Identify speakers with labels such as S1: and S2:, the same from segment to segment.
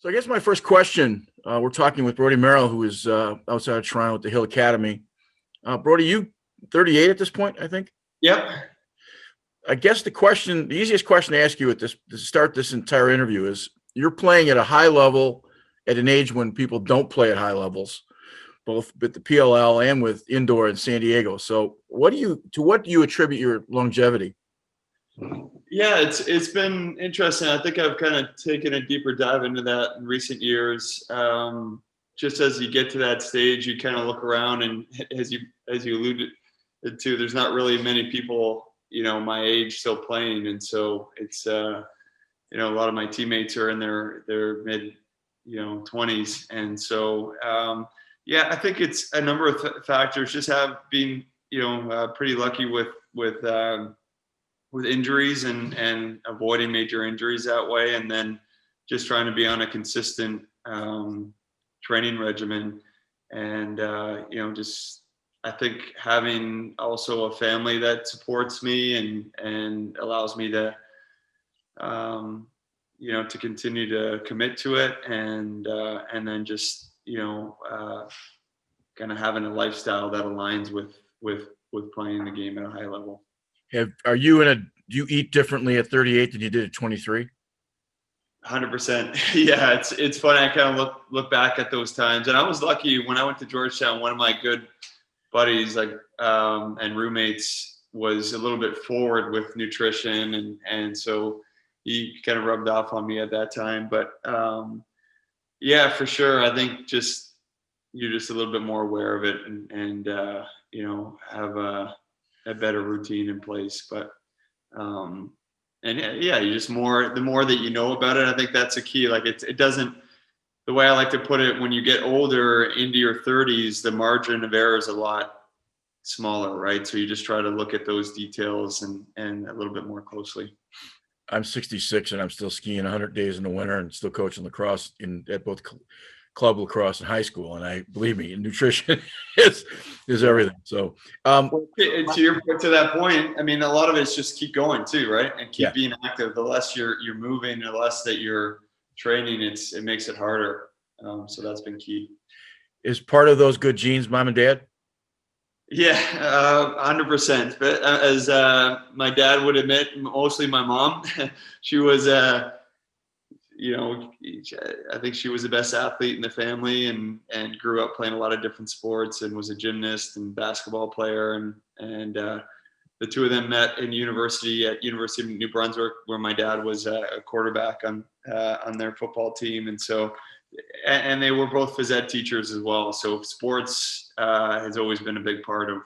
S1: So I guess my first question, we're talking with Brodie Merrill, who is outside of Toronto at the Hill Academy. Brodie, you 38 at this point, I think?
S2: Yep.
S1: I guess the easiest question to ask you to start this entire interview is, you're playing at a high level at an age when people don't play at high levels, both with the PLL and with indoor in San Diego. So what do you attribute your longevity?
S2: Yeah, it's been interesting. I think I've kind of taken a deeper dive into that in recent years. Just as you get to that stage, you kind of look around, and as you alluded to, there's not really many people, my age still playing, and so it's a lot of my teammates are in their mid 20s, and so I think it's a number of factors. Just been pretty lucky with injuries and avoiding major injuries that way, and then just trying to be on a consistent training regimen, and just I think having also a family that supports me and allows me to to continue to commit to it, and then just kind of having a lifestyle that aligns with playing the game at a high level.
S1: Do you eat differently at 38 than you did at 23?
S2: 100%. Yeah, it's funny. I kind of look back at those times, and I was lucky when I went to Georgetown. One of my good buddies, and roommates, was a little bit forward with nutrition, and so he kind of rubbed off on me at that time. But yeah, for sure. I think you're just a little bit more aware of it, and have a better routine in place. But and yeah, you just the more that you know about it, I think that's a key. Like it doesn't, the way I like to put it, when you get older into your 30s, the margin of error is a lot smaller, right? So you just try to look at those details and a little bit more closely.
S1: I'm 66 and I'm still skiing 100 days in the winter and still coaching lacrosse at both club lacrosse and high school. And believe me, nutrition is everything. So
S2: to that point, I mean, a lot of it's just keep going too, right? And keep being active. The less you're moving, the less that you're training, it makes it harder. So that's been key.
S1: Is part of those good genes mom and dad?
S2: Yeah, 100%. But as my dad would admit, mostly my mom. She was, I think she was the best athlete in the family, and grew up playing a lot of different sports, and was a gymnast and basketball player. And the two of them met at University of New Brunswick, where my dad was a quarterback on their football team. And so, and they were both phys ed teachers as well. So sports has always been a big part of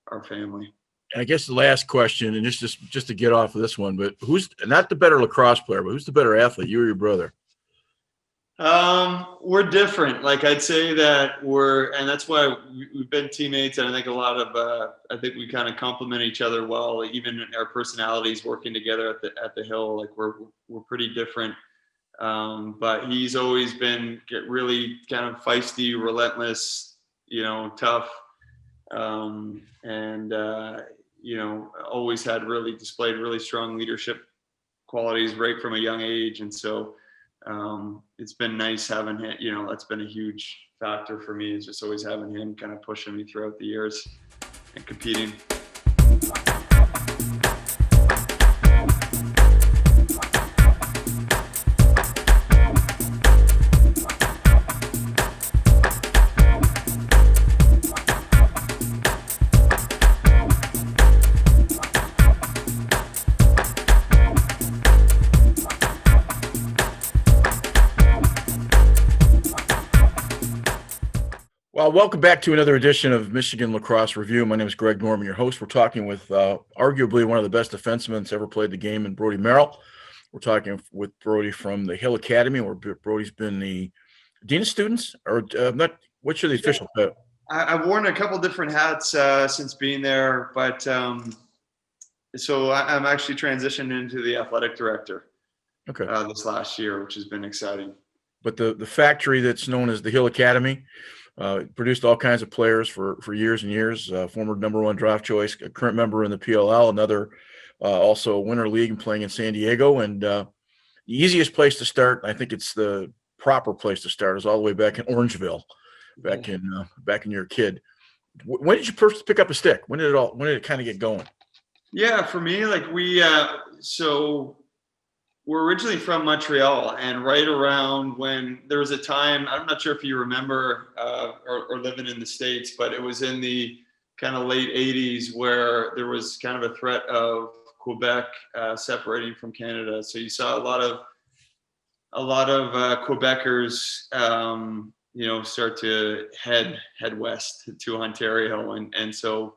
S2: our family.
S1: I guess the last question, and just to get off of this one, but who's not the better lacrosse player, but who's the better athlete, you or your brother?
S2: We're different. Like I'd say that and that's why we've been teammates. And I think a lot of, I think we kind of complement each other well, even our personalities working together at the Hill. Like we're pretty different. But he's always been really kind of feisty, relentless, tough. Always displayed really strong leadership qualities right from a young age. And so, it's been nice having him, that's been a huge factor for me, is just always having him kind of pushing me throughout the years and competing.
S1: Well, welcome back to another edition of Michigan Lacrosse Review. My name is Greg Norman, your host. We're talking with arguably one of the best defensemen that's ever played the game in Brodie Merrill. We're talking with Brodie from the Hill Academy, where Brodie's been the dean of students, or not. What's your official title?
S2: I've worn a couple different hats since being there, but so I'm actually transitioned into the athletic director.
S1: Okay.
S2: This last year, which has been exciting.
S1: But the factory that's known as the Hill Academy produced all kinds of players for years and years. Former #1 draft choice, a current member in the PLL, another also Winter League and playing in San Diego. And the easiest place to start, I think it's proper place to start is all the way back in Orangeville, back in your kid. When did you first pick up a stick? When did it kind of get going?
S2: Yeah, for me, like so we're originally from Montreal, and right around when there was a time, I'm not sure if you remember or living in the States, but it was in the kind of late 80s where there was kind of a threat of Quebec separating from Canada. So you saw a lot of Quebecers, start to head west to Ontario, and so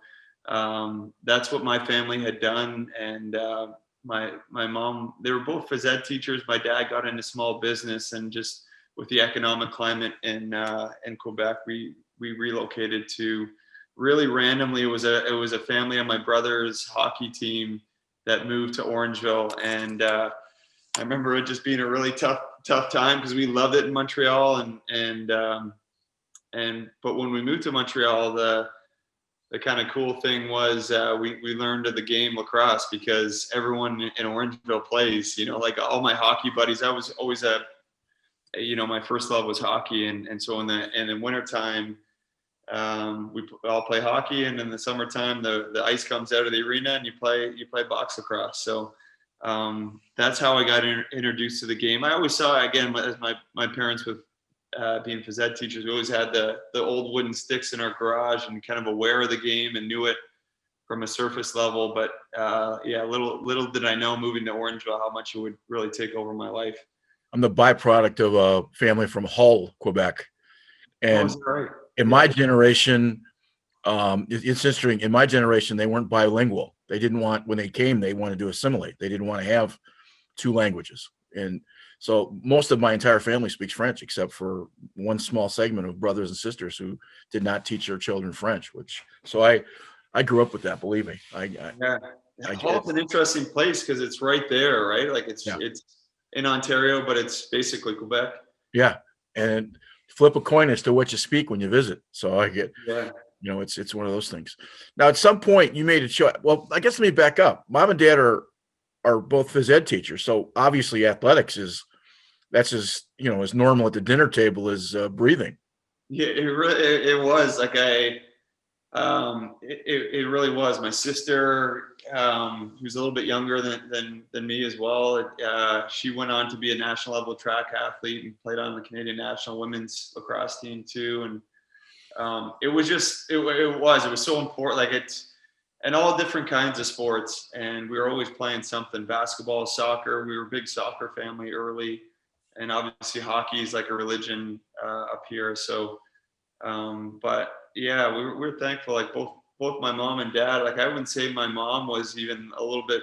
S2: that's what my family had done. And my mom, they were both phys ed teachers. My dad got into small business, and just with the economic climate in Quebec, we relocated to really randomly. It was a family on my brother's hockey team that moved to Orangeville, and I remember it just being a really tough time because we loved it in Montreal, but when we moved to Montreal, the kind of cool thing was we learned of the game lacrosse because everyone in Orangeville plays. Like all my hockey buddies, I was always my first love was hockey, and so in the wintertime, we all play hockey, and in the summertime the ice comes out of the arena and you play box lacrosse. So that's how I got introduced to the game. I always saw, again, as my parents with being phys ed teachers, we always had the old wooden sticks in our garage and kind of aware of the game and knew it from a surface level. But little did I know moving to Orangeville how much it would really take over my life.
S1: I'm the byproduct of a family from Hull, Quebec, and in my generation, it's interesting. In my generation, they weren't bilingual. They didn't want, when they came, they wanted to assimilate. They didn't want to have two languages. And so most of my entire family speaks French, except for one small segment of brothers and sisters who did not teach their children French, so I grew up with that, believe me.
S2: Hull's an interesting place because it's right there, right? Like it's in Ontario, but it's basically Quebec.
S1: Yeah. And flip a coin as to what you speak when you visit. So I get, it's one of those things. Now, at some point you made a choice. Well, I guess let me back up. Mom and dad are both phys ed teachers. So obviously athletics that's as normal at the dinner table as breathing.
S2: Yeah, it was like it really was. My sister, who's a little bit younger than me as well, she went on to be a national level track athlete and played on the Canadian national women's lacrosse team too. And it was so important. Like it's, and all different kinds of sports. And we were always playing something: basketball, soccer. We were a big soccer family early, and obviously hockey is like a religion up here. So, but yeah, we're thankful. Like both my mom and dad. Like I wouldn't say my mom was even a little bit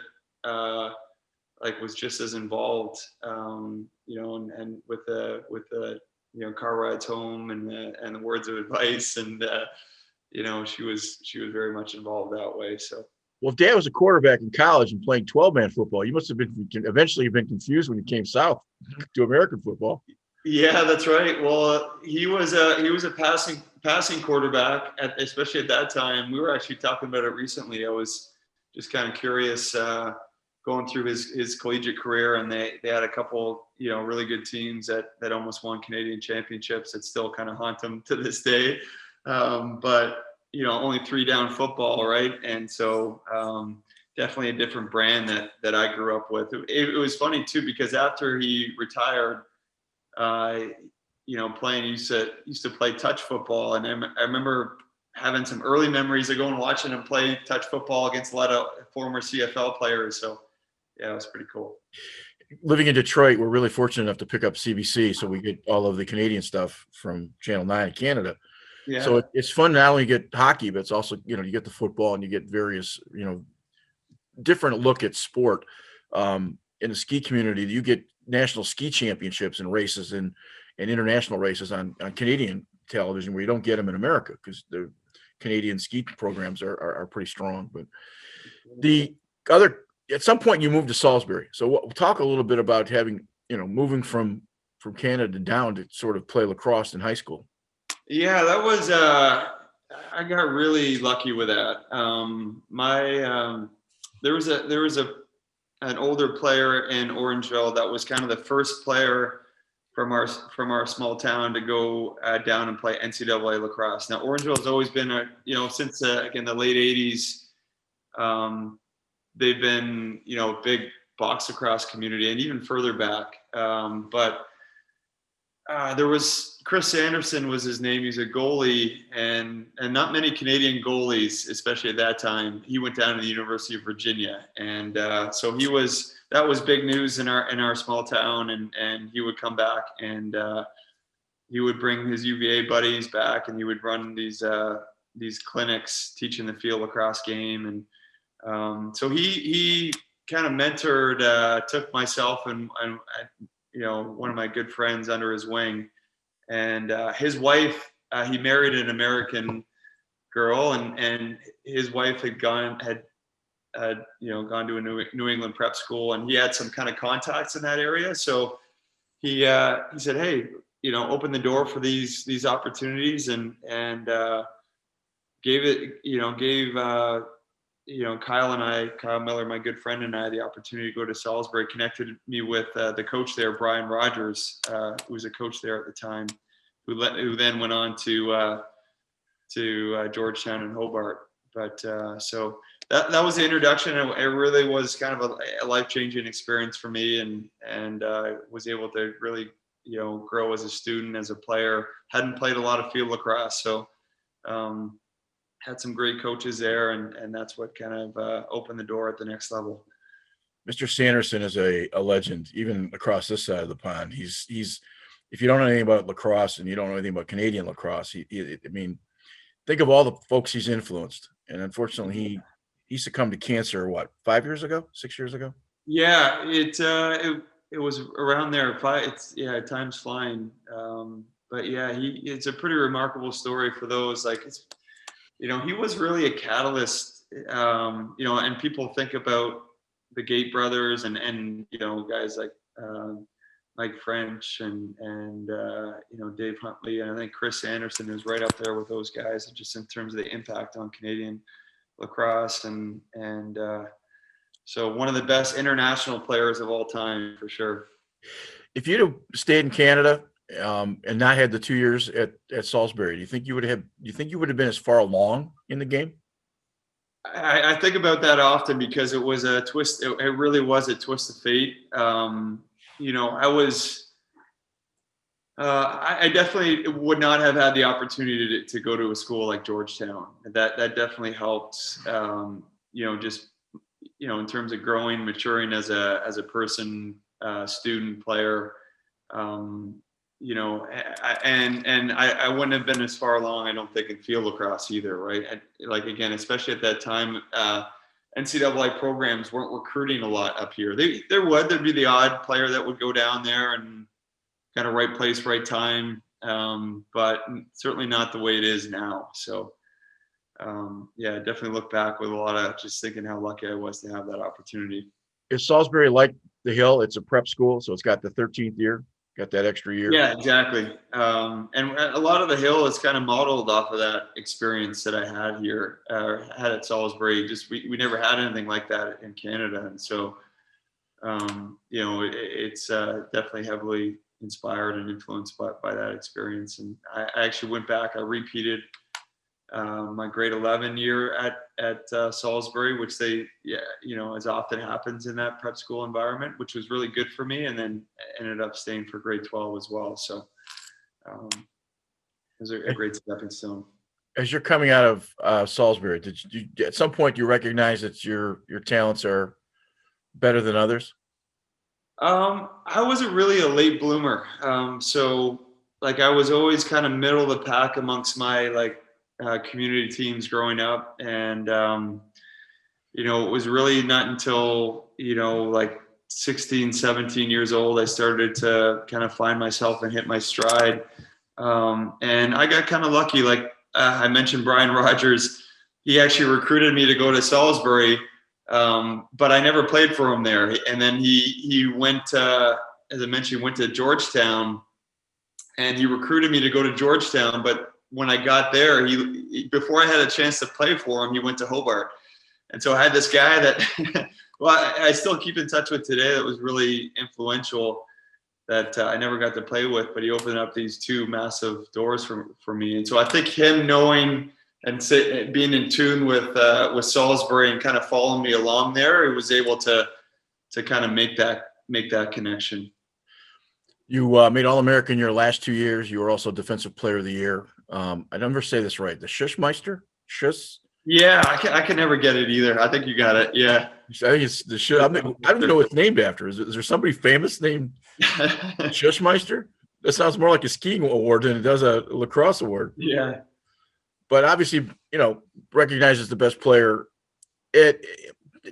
S2: was just as involved. And with the car rides home and the words of advice, and she was very much involved that way. So.
S1: Well, if Dad was a quarterback in college and playing 12-man football, you must have eventually been confused when you came south to American football.
S2: Yeah, that's right. Well, he was a passing quarterback, especially at that time. We were actually talking about it recently. I was just kind of curious going through his collegiate career, and they had a couple really good teams that almost won Canadian championships that still kind of haunt them to this day. But only 3-down football, right? And so definitely a different brand that I grew up with. It was funny too, because after he retired, playing, used to play touch football, and I remember having some early memories of going and watching him play touch football against a lot of former CFL players. So yeah, it was pretty cool.
S1: Living in Detroit, we're really fortunate enough to pick up CBC, so we get all of the Canadian stuff from Channel 9 in Canada. Yeah. So it's fun not only get hockey, but it's also, you get the football and you get various, different look at sport. In the ski community, you get national ski championships and races and international races on Canadian television, where you don't get them in America because the Canadian ski programs are pretty strong. But at some point you moved to Salisbury. So we'll talk a little bit about having, moving from Canada down to sort of play lacrosse in high school.
S2: Yeah, that was, I got really lucky with that. There was an older player in Orangeville that was kind of the first player from our small town to go down and play NCAA lacrosse. Now, Orangeville has always been since again the late '80s. They've been big box lacrosse community, and even further back. But there was Chris Sanderson was his name. He's a goalie, and not many Canadian goalies, especially at that time. He went down to the University of Virginia, and so that was big news in our small town. And he would come back, and he would bring his UVA buddies back, and he would run these clinics teaching the field lacrosse game. And so he kind of mentored, took myself and one of my good friends under his wing, and his wife. He married an American girl, and his wife had gone to a New England prep school, and he had some kind of contacts in that area. So he said, "Hey, open the door for these opportunities," and gave Kyle Miller, my good friend, and I the opportunity to go to Salisbury. Connected me with the coach there, Brian Rogers, who was a coach there at the time, who then went on to Georgetown and Hobart. But so that was the introduction. It really was kind of a life-changing experience for me, and was able to really grow as a student, as a player. Hadn't played a lot of field lacrosse, so. Had some great coaches there, and that's what kind of opened the door at the next level.
S1: Mr. Sanderson is a legend, even across this side of the pond. He's if you don't know anything about lacrosse and you don't know anything about Canadian lacrosse, think of all the folks he's influenced. And unfortunately, he succumbed to cancer, 6 years ago?
S2: Yeah, it was around there. Time's flying. But yeah, it's a pretty remarkable story for those. He was really a catalyst, and people think about the Gate brothers and guys like Mike French and Dave Huntley, and I think Chris Anderson is right up there with those guys, just in terms of the impact on Canadian lacrosse, and so one of the best international players of all time, for sure.
S1: If you'd have stayed in Canada and not had the 2 years at Salisbury, do you think you would have been as far along in the game?
S2: I think about that often, because it was a twist. It really was a twist of fate. I definitely would not have had the opportunity to go to a school like Georgetown. That definitely helped. Just in terms of growing, maturing as a person, student, player. I wouldn't have been as far along, I don't think, in field lacrosse either, right? Especially at that time, NCAA programs weren't recruiting a lot up here. There'd be the odd player that would go down there and kind of right place, right time, but certainly not the way it is now. So, definitely look back with a lot of just thinking how lucky I was to have that opportunity.
S1: Is Salisbury like the Hill? It's a prep school, so it's got the 13th year. Got that extra year.
S2: Yeah, exactly. And a lot of the Hill is kind of modeled off of that experience that I had here, had at Salisbury. Just we never had anything like that in Canada, and so it's definitely heavily inspired and influenced by that experience. And I actually went back. I repeated my grade 11 year at Salisbury, which as often happens in that prep school environment, which was really good for me, and then ended up staying for grade 12 as well. So it was a great stepping stone.
S1: As you're coming out of Salisbury, did you at some point you recognize that your talents are better than others?
S2: I wasn't really a late bloomer. So I was always kind of middle of the pack amongst my community teams growing up, and it was really not until 16, 17 years old I started to kind of find myself and hit my stride, and I got kind of lucky. I mentioned Brian Rogers. He actually recruited me to go to Salisbury, but I never played for him there. And then he went, as I mentioned, went to Georgetown, and he recruited me to go to Georgetown, but when I got there, he before I had a chance to play for him, he went to Hobart. And so I had this guy that, I still keep in touch with today, that was really influential. that I never got to play with, but he opened up these two massive doors for me. And so I think him knowing and being in tune with Salisbury and kind of following me along there, he was able to kind of make that connection.
S1: You made All-American your last 2 years. You were also Defensive Player of the Year. I never say this right. The Schussmeister? Schuss?
S2: Yeah, I can never get it either. I think you got it. Yeah.
S1: I think it's the Schuss. I don't even know what it's named after. Is there somebody famous named Schussmeister? That sounds more like a skiing award than it does a lacrosse award.
S2: Yeah.
S1: But obviously, recognized as the best player. It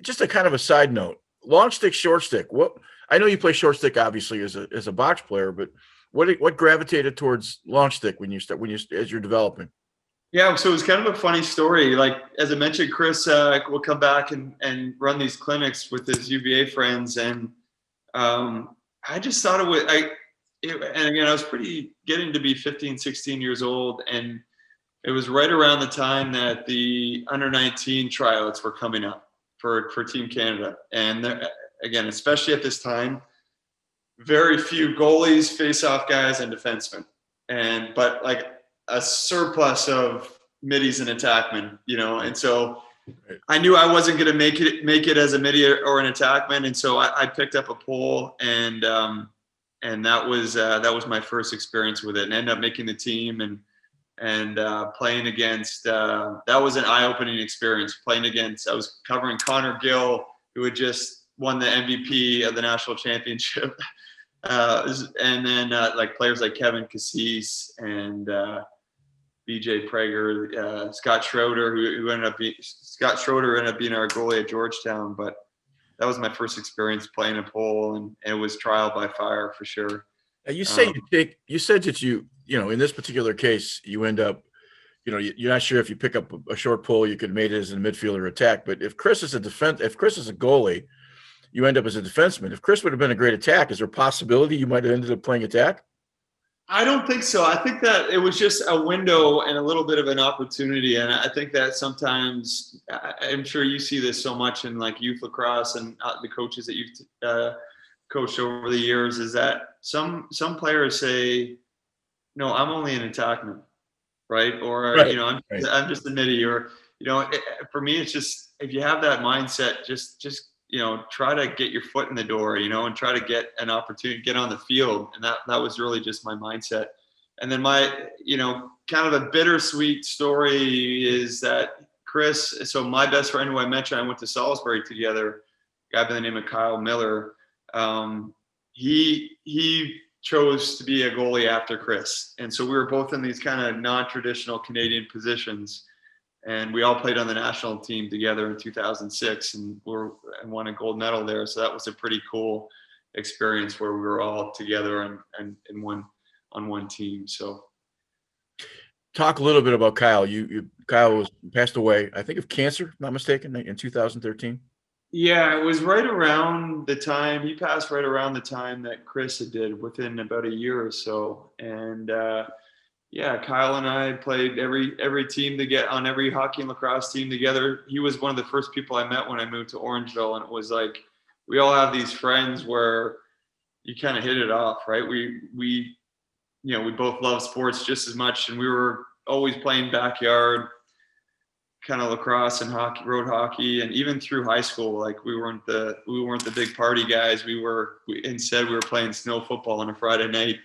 S1: just a kind of a side note. Long stick, short stick. What I know you play short stick obviously as a box player, but what gravitated towards long stick as you're developing?
S2: Yeah, so it was kind of a funny story. Like, as I mentioned, Chris will come back and run these clinics with his UVA friends, and I just thought and again, I was getting to be 15, 16 years old, and it was right around the time that the under-19 tryouts were coming up for Team Canada. And again, especially at this time, very few goalies, face-off guys, and defensemen. But like a surplus of middies and attackmen, and so I knew I wasn't going to make it as a midi or an attackman, and so I picked up a pole, and that was my first experience with it, and ended up making the team and playing against. That was an eye-opening experience. Playing against, I was covering Connor Gill, who had just won the MVP of the national championship, and then like players like Kevin Cassis and BJ Prager, Scott Schroeder, who ended up being our goalie at Georgetown. But that was my first experience playing a pole, and it was trial by fire for sure.
S1: You said that in this particular case, you end up, you're not sure if you pick up a short pole, you could have made it as a midfielder attack. But if Chris is a goalie, you end up as a defenseman. If Chris would have been a great attack, is there a possibility you might have ended up playing attack?
S2: I don't think so. I think that it was just a window and a little bit of an opportunity. And I think that sometimes, I'm sure you see this so much in like youth lacrosse and the coaches that you've coached over the years, is that some players say, no, I'm only an attackman, right? Or,
S1: right.
S2: I'm just a midi, or, for me, it's just, if you have that mindset, just try to get your foot in the door, and try to get an opportunity, get on the field. And that was really just my mindset. And then my, kind of a bittersweet story is that Chris, so my best friend who I mentioned, I went to Salisbury together, a guy by the name of Kyle Miller. He chose to be a goalie after Chris. And so we were both in these kind of non-traditional Canadian positions. And we all played on the national team together in 2006 and won a gold medal there. So that was a pretty cool experience where we were all together and on one team. So
S1: talk a little bit about Kyle. Kyle passed away, I think, of cancer, if not mistaken, in 2013.
S2: Yeah, it was right around the time he passed, right around the time that Chris did, within about a year or so. And yeah, Kyle and I played every team to get on every hockey and lacrosse team together. He was one of the first people I met when I moved to Orangeville, and it was like we all have these friends where you kind of hit it off, right? We both love sports just as much, and we were always playing backyard kind of lacrosse and hockey, road hockey, and even through high school, like we weren't the big party guys. Instead we were playing snow football on a Friday night,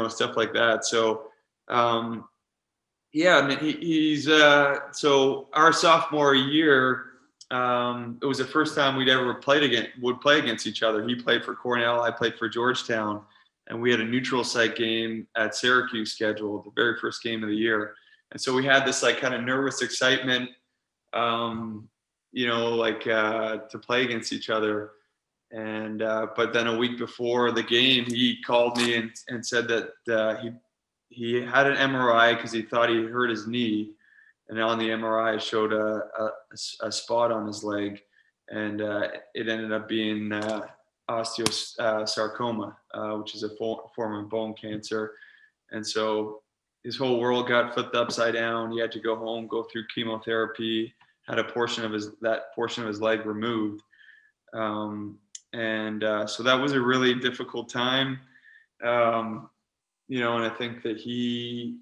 S2: stuff like that. So yeah, I mean, he's so our sophomore year, it was the first time we'd ever would play against each other. He played for Cornell, I played for Georgetown, and we had a neutral site game at Syracuse scheduled, the very first game of the year. And so we had this like kind of nervous excitement, to play against each other. And but then a week before the game, he called me and said that he had an MRI because he thought he hurt his knee, and on the MRI it showed a spot on his leg, and it ended up being osteosarcoma, which is a form of bone cancer. And so his whole world got flipped upside down. He had to go home, go through chemotherapy, had a portion of his leg removed. So that was a really difficult time. And I think that the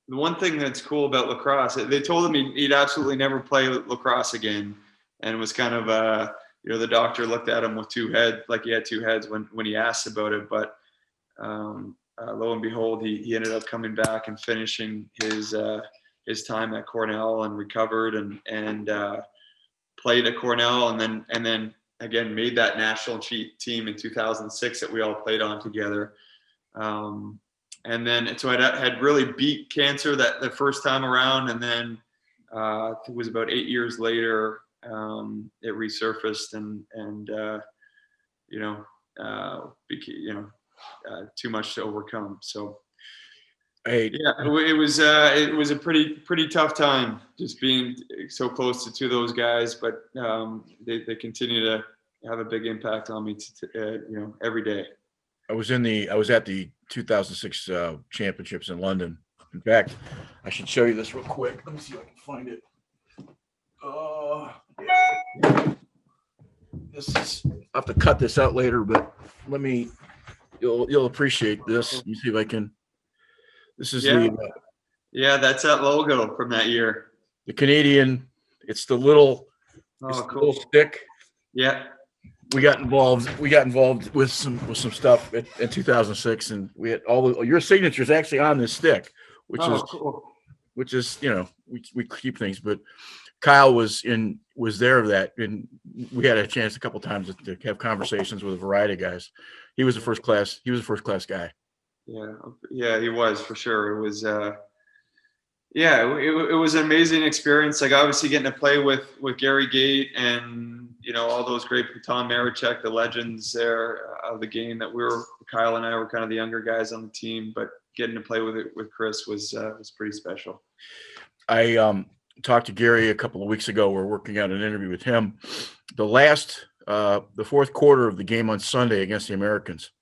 S2: one thing that's cool about lacrosse, they told him he'd absolutely never play lacrosse again. And it was kind of, the doctor looked at him with two heads, like he had two heads when he asked about it. But lo and behold, he ended up coming back and finishing his time at Cornell and recovered and played at Cornell and then again made that national team in 2006 that we all played on together. And then so I had really beat cancer that the first time around, and then it was about 8 years later it resurfaced and too much to overcome. So it was a pretty tough time just being so close to those guys, but they continue to have a big impact on me every day.
S1: I was at the 2006 championships in London. In fact, I should show you this real quick. Let me see if I can find it. I'll have to cut this out later, but you'll appreciate this. Let me see if I can. This is
S2: that's that logo from that year.
S1: The Canadian. It's the little,
S2: cool.
S1: little stick.
S2: Yeah.
S1: We got involved with some stuff in 2006, and we had your signatures actually on this stick, which is we keep things. But Kyle was there of that, and we had a chance a couple times to have conversations with a variety of guys. He was a first class guy.
S2: Yeah, he was for sure. It was it was an amazing experience. Like obviously getting to play with Gary Gait and all those great Tom Marichek, the legends there of the game that Kyle and I were kind of the younger guys on the team, but getting to play with Chris was pretty special.
S1: I talked to Gary a couple of weeks ago. We're working out an interview with him. The fourth quarter of the game on Sunday against the Americans,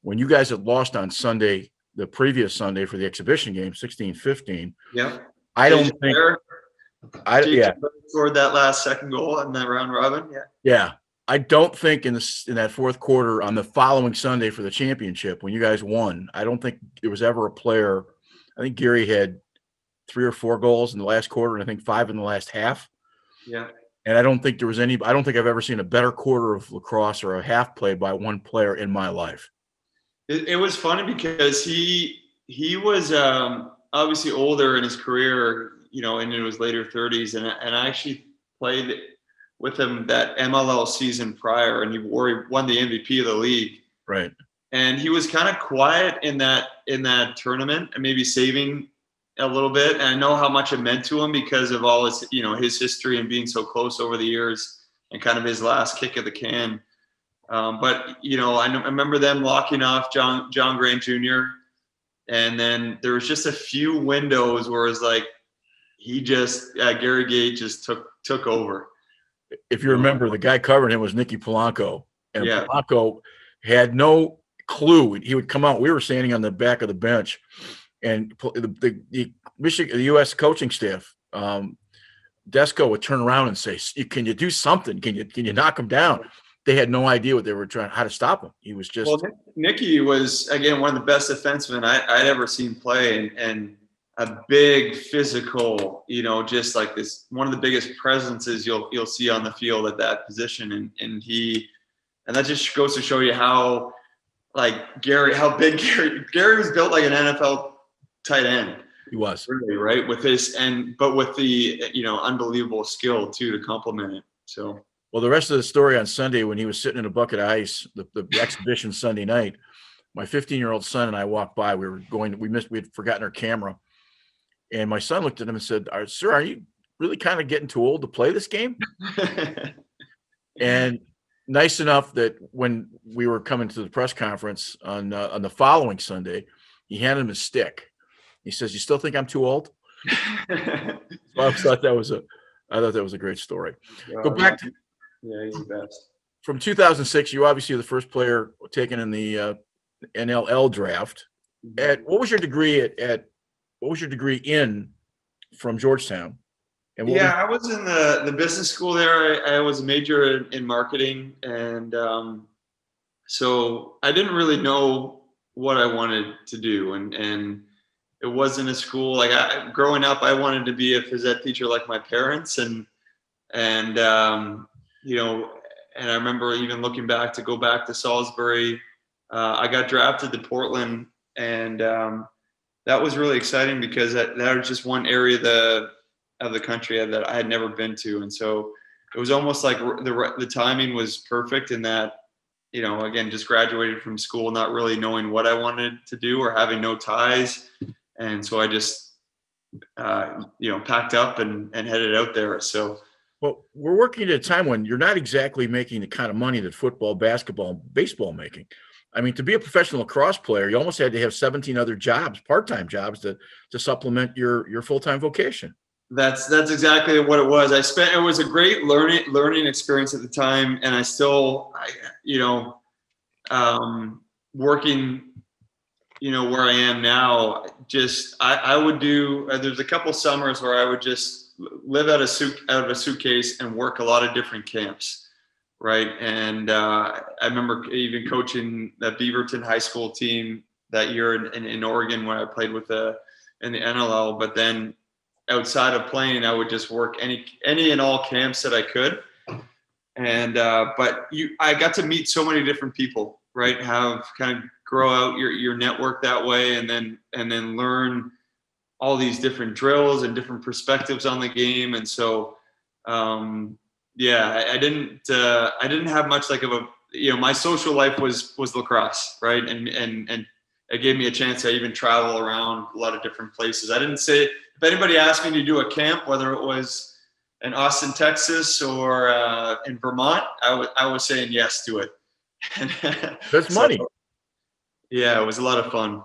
S1: when you guys had lost on Sunday, the previous Sunday for the exhibition game, 16-15.
S2: Yeah.
S1: I don't think
S2: scored that last second goal in the round robin.
S1: Yeah. I don't think in that fourth quarter on the following Sunday for the championship when you guys won, I don't think there was ever a player. I think Gary had 3 or 4 goals in the last quarter, and I think 5 in the last half.
S2: Yeah.
S1: And I don't think I've ever seen a better quarter of lacrosse or a half played by one player in my life.
S2: It was funny because he was obviously older in his career, into his later 30s, and I actually played with him that MLL season prior, and he won the MVP of the league.
S1: Right.
S2: And he was kind of quiet in that tournament and maybe saving a little bit. And I know how much it meant to him because of all his, his history and being so close over the years and kind of his last kick of the can. But I remember them locking off John Grant Jr. And then there was just a few windows where it's like Gary Gait just took over.
S1: If you remember, the guy covering him was Nicky Polanco, and Polanco had no clue. He would come out. We were standing on the back of the bench, and the U.S. coaching staff, Desco would turn around and say, "Can you do something? Can you knock him down?" They had no idea what they were how to stop him. He was just.
S2: Well, Nicky was again one of the best defensemen I'd ever seen play, and a big physical, just like this, one of the biggest presences you'll see on the field at that position, and that just goes to show you how big Gary was built like an NFL tight end.
S1: He was
S2: really right with but with the unbelievable skill too to complement it. So.
S1: Well, the rest of the story on Sunday when he was sitting in a bucket of ice, the exhibition Sunday night, my 15-year-old son and I walked by. We had forgotten our camera. And my son looked at him and said, "Sir, are you really kind of getting too old to play this game?" And nice enough that when we were coming to the press conference on the following Sunday, he handed him his stick. He says, "You still think I'm too old?" So I thought that was a great story. Go back to
S2: he's the best.
S1: From 2006, you obviously are the first player taken in the NLL draft. What was your degree What was your degree in from Georgetown? And
S2: I was in the business school there. I was a major in marketing, and so I didn't really know what I wanted to do. And it wasn't a school, like growing up, I wanted to be a phys ed teacher like my parents. And you know, and I remember even looking back to go back to Salisbury, I got drafted to Portland, and that was really exciting because that was just one area of the country that I had never been to. And so it was almost like the timing was perfect in that, you know, again, just graduated from school, not really knowing what I wanted to do or having no ties. And so I just, you know, packed up and headed out there. So,
S1: well, we're working at a time when you're not exactly making the kind of money that football, basketball, and baseball making. I mean, to be a professional lacrosse player, you almost had to have 17 other jobs, part-time jobs, to supplement your full-time vocation.
S2: That's exactly what it was. It was a great learning experience at the time, and you know, working, you know, where I am now, just I would do. There's a couple summers where I would just live out of a suitcase and work a lot of different camps, right? And I remember even coaching the Beaverton high school team that year in Oregon when I played in the NLL. But then outside of playing, I would just work any and all camps that I could. And I got to meet so many different people, right? Have kind of grow out your network that way, and then learn all these different drills and different perspectives on the game. And so, yeah, I didn't have much like of a, you know, my social life was lacrosse, right? And it gave me a chance to even travel around a lot of different places. I didn't say, if anybody asked me to do a camp, whether it was in Austin, Texas, or in Vermont, I was saying yes to it.
S1: That's money.
S2: Yeah, it was a lot of fun.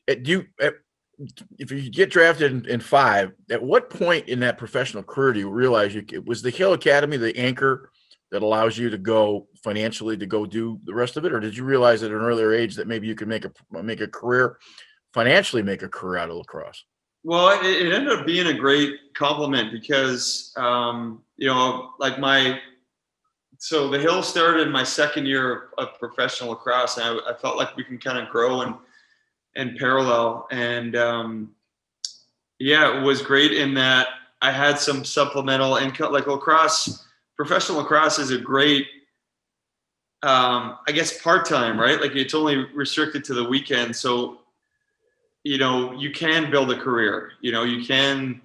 S1: If you get drafted in 5, at what point in that professional career do you realize was the Hill Academy the anchor that allows you to go financially to go do the rest of it, or did you realize at an earlier age that maybe you could make a career, financially make a career out of lacrosse?
S2: Well, it ended up being a great compliment because, you know, like so the Hill started in my second year of professional lacrosse, and I felt like we can kind of grow and parallel. And yeah, it was great in that I had some supplemental income. Like professional lacrosse is a great, I guess, part-time, right? Like it's only restricted to the weekend. So, you know, you can build a career, you know, you can,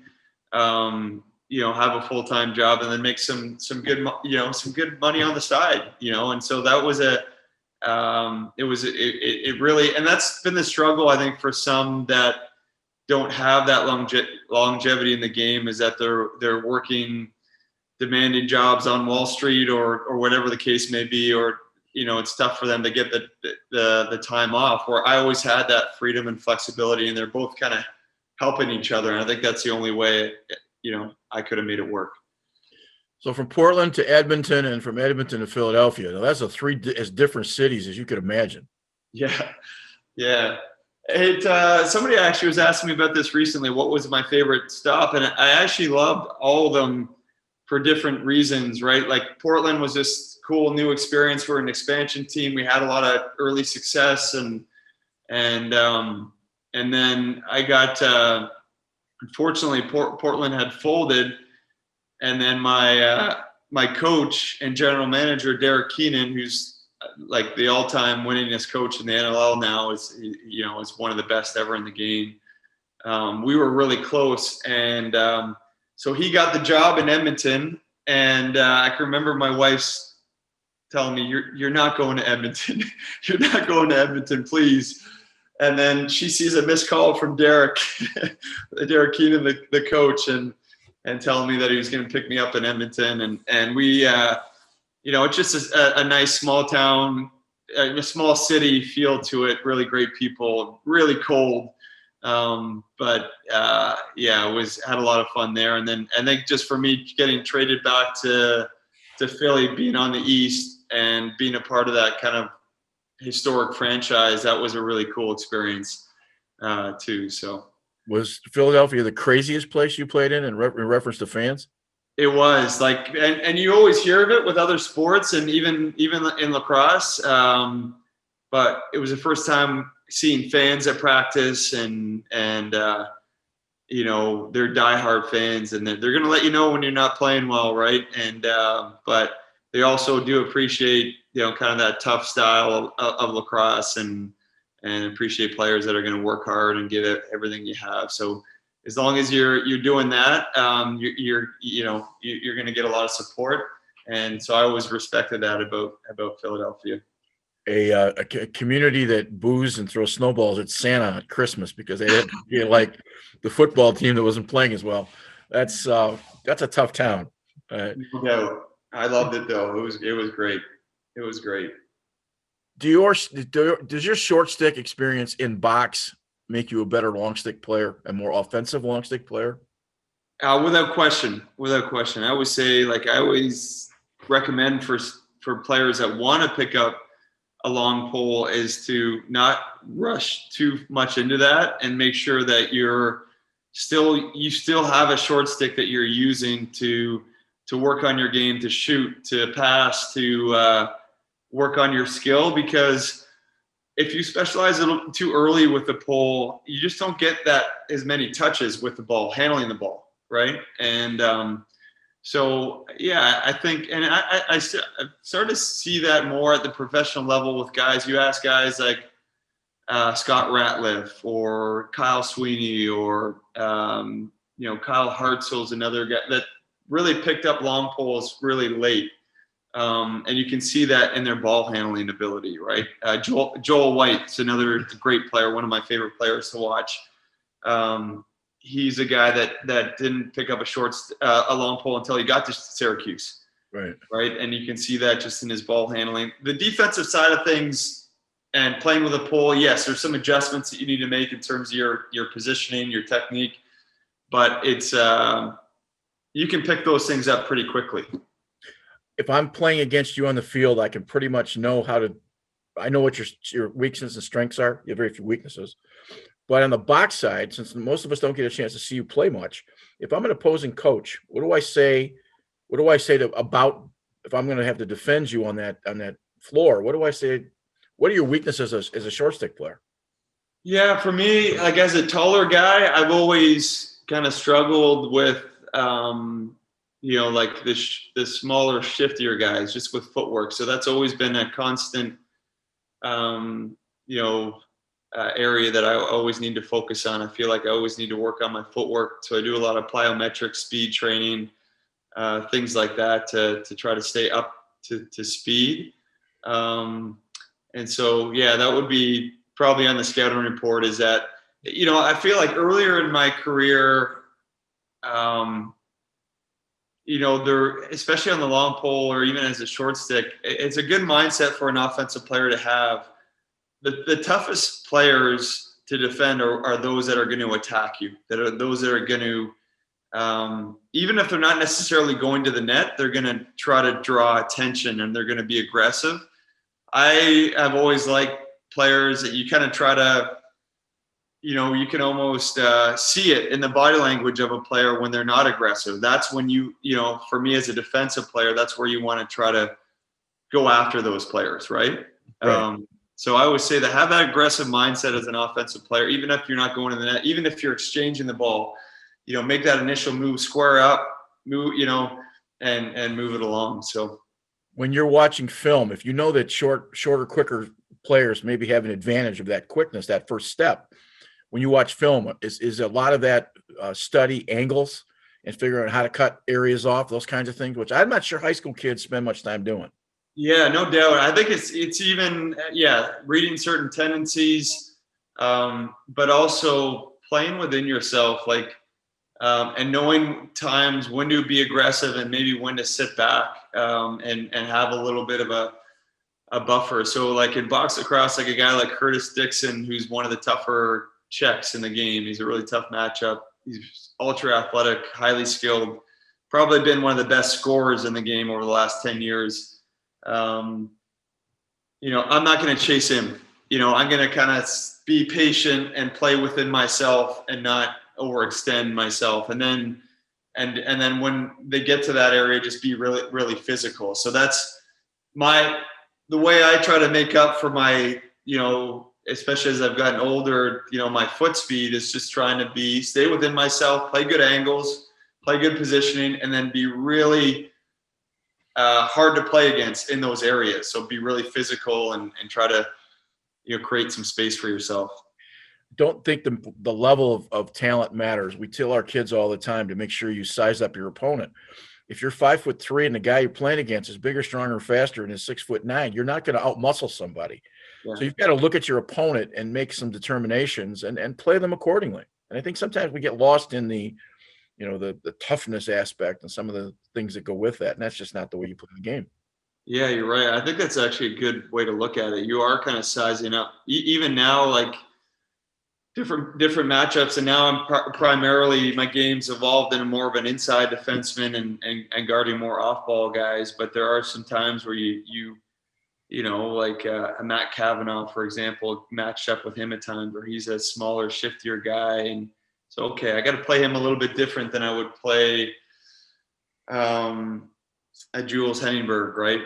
S2: you know, have a full-time job and then make some good, you know, some good money on the side, you know? And so that was it really, and that's been the struggle, I think, for some that don't have that longevity in the game, is that they're working demanding jobs on Wall Street or whatever the case may be, or, you know, it's tough for them to get the time off, where I always had that freedom and flexibility, and they're both kind of helping each other. And I think that's the only way, you know, I could have made it work.
S1: So from Portland to Edmonton, and from Edmonton to Philadelphia, now that's as different cities as you could imagine.
S2: Yeah. Yeah. Somebody actually was asking me about this recently. What was my favorite stop? And I actually loved all of them for different reasons, right? Like Portland was just cool, new experience. We're an expansion team. We had a lot of early success, and then I got, unfortunately, Portland had folded. And then my coach and general manager, Derek Keenan, who's like the all-time winningest coach in the NLL now, is one of the best ever in the game. We were really close, and so he got the job in Edmonton. And I can remember my wife's telling me, "You're not going to Edmonton. You're not going to Edmonton, please." And then she sees a missed call from Derek Keenan, the coach, and telling me that he was going to pick me up in Edmonton. And we, you know, it's just a nice small town, a small city feel to it, really great people, really cold. But yeah, had a lot of fun there. And then I think just for me getting traded back to Philly, being on the East and being a part of that kind of historic franchise, that was a really cool experience too. So.
S3: Was Philadelphia the craziest place you played in reference to fans?
S2: It was like, and you always hear of it with other sports, and even in lacrosse. but it was the first time seeing fans at practice and you know, they're diehard fans, and they're going to let you know when you're not playing well, right? And but they also do appreciate, you know, kind of that tough style of lacrosse, and appreciate players that are going to work hard and give it everything you have. So as long as you're doing that, you're going to get a lot of support. And so I always respected that about Philadelphia.
S1: A community that boos and throws snowballs at Santa at Christmas because they didn't like the football team that wasn't playing as well. That's a tough town.
S2: No doubt. I loved it though. It was great. It was great.
S1: Does your short stick experience in box make you a better long stick player, a more offensive long stick player?
S2: Without question. I would say, like, I always recommend for players that want to pick up a long pole is to not rush too much into that, and make sure that you still have a short stick that you're using to work on your game, to shoot, to pass, to work on your skill. Because if you specialize a little too early with the pole, you just don't get that as many touches with the ball, handling the ball, right? And so, yeah, I think, and I started to see that more at the professional level with guys. You ask guys like Scott Ratliff or Kyle Sweeney or, Kyle Hartzell's another guy that really picked up long poles really late. And you can see that in their ball handling ability, right? Joel White's another great player, one of my favorite players to watch. He's a guy that didn't pick up a long pole until he got to Syracuse. Right. And you can see that just in his ball handling. The defensive side of things and playing with a pole, yes, there's some adjustments that you need to make in terms of your positioning, your technique, but it's you can pick those things up pretty quickly.
S1: If I'm playing against you on the field, I can pretty much know I know what your weaknesses and strengths are. You have very few weaknesses. But on the box side, since most of us don't get a chance to see you play much, if I'm an opposing coach, what do I say? What do I say about if I'm going to have to defend you on that floor? What do I say? What are your weaknesses as a short stick player?
S2: Yeah, for me, like as a taller guy, I've always kind of struggled with, like the smaller, shiftier guys just with footwork. So that's always been a constant, area that I always need to focus on. I feel like I always need to work on my footwork. So I do a lot of plyometric speed training, things like that to try to stay up to speed. And so, yeah, that would be probably on the scouting report is that, I feel like earlier in my career, there, especially on the long pole or even as a short stick, it's a good mindset for an offensive player to have. The toughest players to defend are those that are going to attack you, those that are going to, even if they're not necessarily going to the net, they're going to try to draw attention and they're going to be aggressive. I have always liked players that you kind of try to, you can almost see it in the body language of a player when they're not aggressive. That's when for me as a defensive player, that's where you want to try to go after those players, right? So I always say that have that aggressive mindset as an offensive player, even if you're not going to the net, even if you're exchanging the ball, make that initial move, square up, move, and move it along. So
S1: when you're watching film, if you know that shorter, quicker players maybe have an advantage of that quickness, that first step, when you watch film, is a lot of that study angles and figuring out how to cut areas off, those kinds of things, which I'm not sure high school kids spend much time doing.
S2: Yeah, no doubt. I think it's even, reading certain tendencies, but also playing within yourself, like, and knowing times when to be aggressive and maybe when to sit back and have a little bit of a buffer. So like in box lacrosse, like a guy like Curtis Dixon, who's one of the tougher checks in the game. He's a really tough matchup. He's ultra athletic, highly skilled, probably been one of the best scorers in the game over the last 10 years. I'm not going to chase him. I'm going to kind of be patient and play within myself and not overextend myself. And then when they get to that area, just be really, really physical. So that's the way I try to make up for my, especially as I've gotten older, my foot speed is just trying to stay within myself, play good angles, play good positioning, and then be really hard to play against in those areas. So be really physical and try to, create some space for yourself.
S1: Don't think the level of talent matters. We tell our kids all the time to make sure you size up your opponent. If you're 5'3" and the guy you're playing against is bigger, stronger, faster, and is 6'9", you're not going to outmuscle somebody.
S2: Yeah.
S1: So you've got to look at your opponent and make some determinations and play them accordingly. And I think sometimes we get lost in the toughness aspect and some of the things that go with that. And that's just not the way you play the game.
S2: Yeah, you're right. I think that's actually a good way to look at it. You are kind of sizing up, even now, like different matchups. And now I'm primarily, my game's evolved into more of an inside defenseman and guarding more off-ball guys. But there are some times where like a Matt Kavanaugh, for example, matched up with him at times where he's a smaller, shiftier guy. And so, okay, I got to play him a little bit different than I would play a Jules Henningberg, right?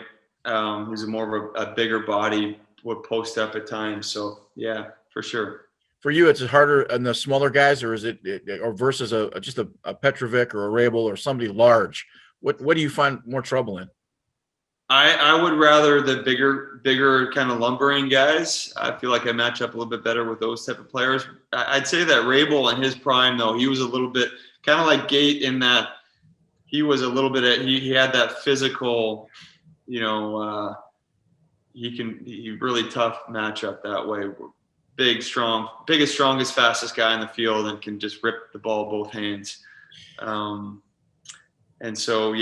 S2: Who's more of a bigger body, would post up at times. So, yeah, for sure.
S1: For you, it's harder on the smaller guys, or is it or versus just a Petrovic or a Rabel or somebody large? What do you find more trouble in?
S2: I would rather the bigger kind of lumbering guys. I feel like I match up a little bit better with those type of players. I'd say that Rabel in his prime, though, he was a little bit kind of like Gate in that he was a little bit he had that physical, he really tough matchup that way. Big, strong, biggest, strongest, fastest guy in the field and can just rip the ball both hands. And so,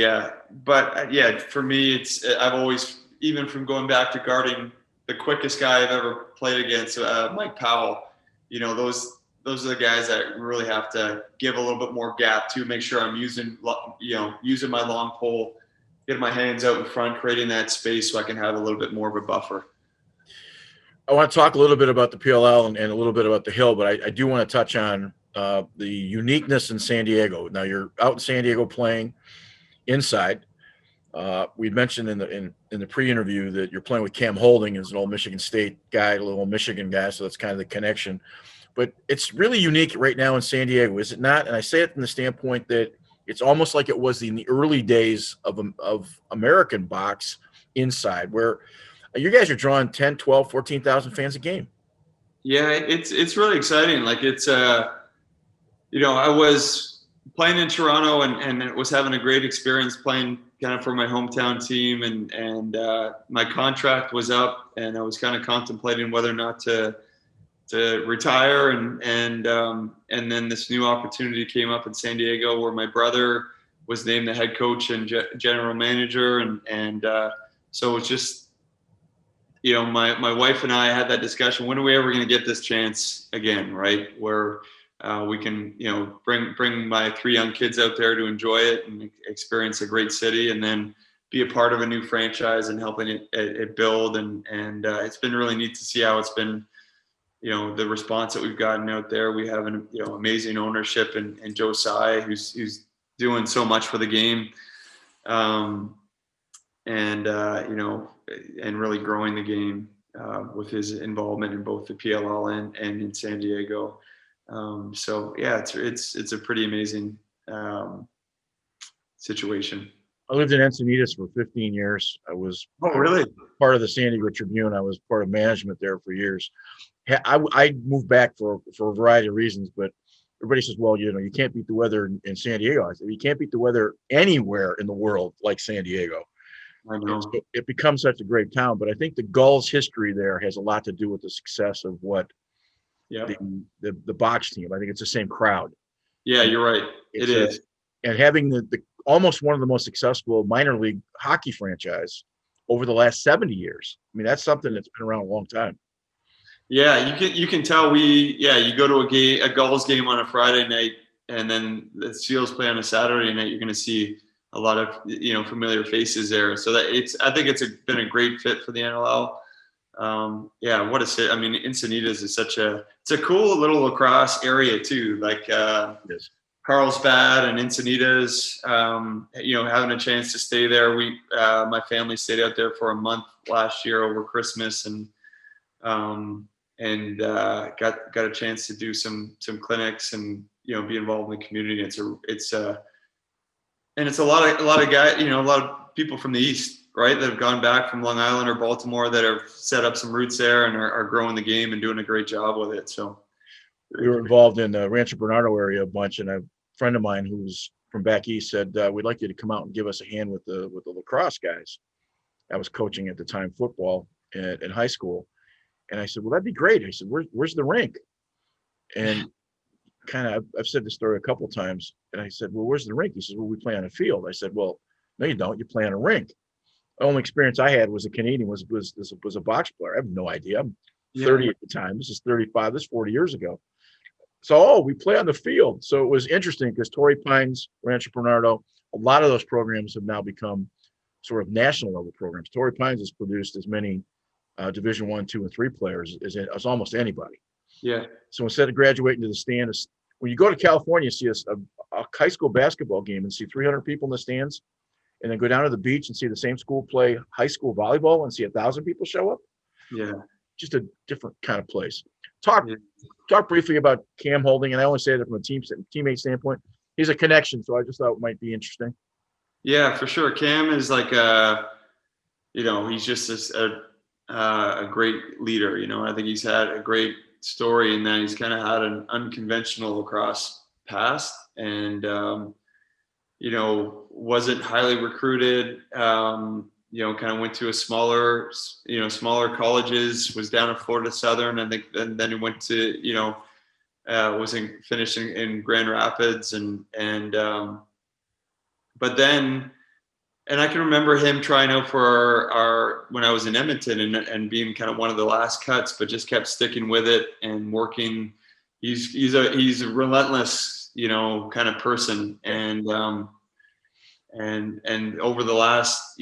S2: for me, I've always, even from going back to guarding the quickest guy I've ever played against, Mike Powell, those are the guys that really have to give a little bit more gap to make sure I'm using my long pole, getting my hands out in front, creating that space so I can have a little bit more of a buffer.
S1: I want to talk a little bit about the PLL and a little bit about the Hill, but I do want to touch on the uniqueness in San Diego. Now you're out in San Diego playing inside. We mentioned in the pre-interview that you're playing with Cam Holding as an old Michigan State guy, a little Michigan guy, so that's kind of the connection. But it's really unique right now in San Diego, is it not? And I say it from the standpoint that it's almost like it was in the early days of American box inside, where you guys are drawing 10, 12, 14,000 fans a game.
S2: Yeah, it's really exciting. Like it's I was playing in Toronto and was having a great experience playing kind of for my hometown team and my contract was up and I was kind of contemplating whether or not to retire and then this new opportunity came up in San Diego where my brother was named the head coach and general manager and so it's just my wife and I had that discussion. When are we ever going to get this chance again, right? Where we can, bring my 3 young kids out there to enjoy it and experience a great city, and then be a part of a new franchise and helping it build. And it's been really neat to see how it's been, the response that we've gotten out there. We have an amazing ownership and Joe Tsai, who's doing so much for the game. And really growing the game with his involvement in both the PLL and in San Diego. It's a pretty amazing situation.
S1: I lived in Encinitas for 15 years. I was
S2: really
S1: part of the San Diego Tribune. I was part of management there for years. I moved back for a variety of reasons, but everybody says, well, you can't beat the weather in San Diego. I said, you can't beat the weather anywhere in the world like San Diego.
S2: I know.
S1: So it becomes such a great town, but I think the Gulls' history there has a lot to do with the success of what the box team. I think it's the same crowd.
S2: Yeah, you're right. It is.
S1: And having the almost one of the most successful minor league hockey franchise over the last 70 years. I mean, that's something that's been around a long time.
S2: Yeah, you can tell you go to a Gulls game on a Friday night and then the Seals play on a Saturday night, you're going to see a lot of familiar faces there. So that I think it's been a great fit for the NLL. What a city! I mean, Encinitas is it's a cool little lacrosse area too. Like
S1: yes.
S2: Carlsbad and Encinitas. Having a chance to stay there. My family stayed out there for a month last year over Christmas, and and got a chance to do some clinics and be involved in the community. And it's a lot of guys, a lot of people from the East, right, that have gone back from Long Island or Baltimore that have set up some roots there and are growing the game and doing a great job with it. So
S1: we were involved in the Rancho Bernardo area a bunch, and a friend of mine who's from back east said, we'd like you to come out and give us a hand with the lacrosse guys. I was coaching at the time football in high school. And I said, well, that'd be great. I said, where's the rink? And kind of, I've said this story a couple of times. And I said, well, where's the rink? He says, well, we play on a field. I said, well, no, you don't. You play on a rink. The only experience I had was a Canadian was a box player. I have no idea. I'm 30 at the time. This is 35. This is 40 years ago. So, we play on the field. So it was interesting because Torrey Pines, Rancho Bernardo, a lot of those programs have now become sort of national level programs. Torrey Pines has produced as many Division 1, 2, and 3 players as almost anybody.
S2: Yeah.
S1: So instead of graduating to the stand, when you go to California, see a high school basketball game and see 300 people in the stands, and then go down to the beach and see the same school play high school volleyball and see 1,000 people show up.
S2: Yeah.
S1: Just a different kind of place. Talk briefly about Cam Holding, and I only say that from a teammate standpoint. He's a connection, so I just thought it might be interesting.
S2: Yeah, for sure. Cam is like he's just a great leader. I think he's had a great story in that he's kind of had an unconventional lacrosse past, and wasn't highly recruited. Kind of went to a smaller colleges, was down at Florida Southern, I think, and then he went to, finished in Grand Rapids but then, and I can remember him trying out for when I was in Edmonton and being kind of one of the last cuts, but just kept sticking with it and working. He's a relentless, kind of person. And over the last,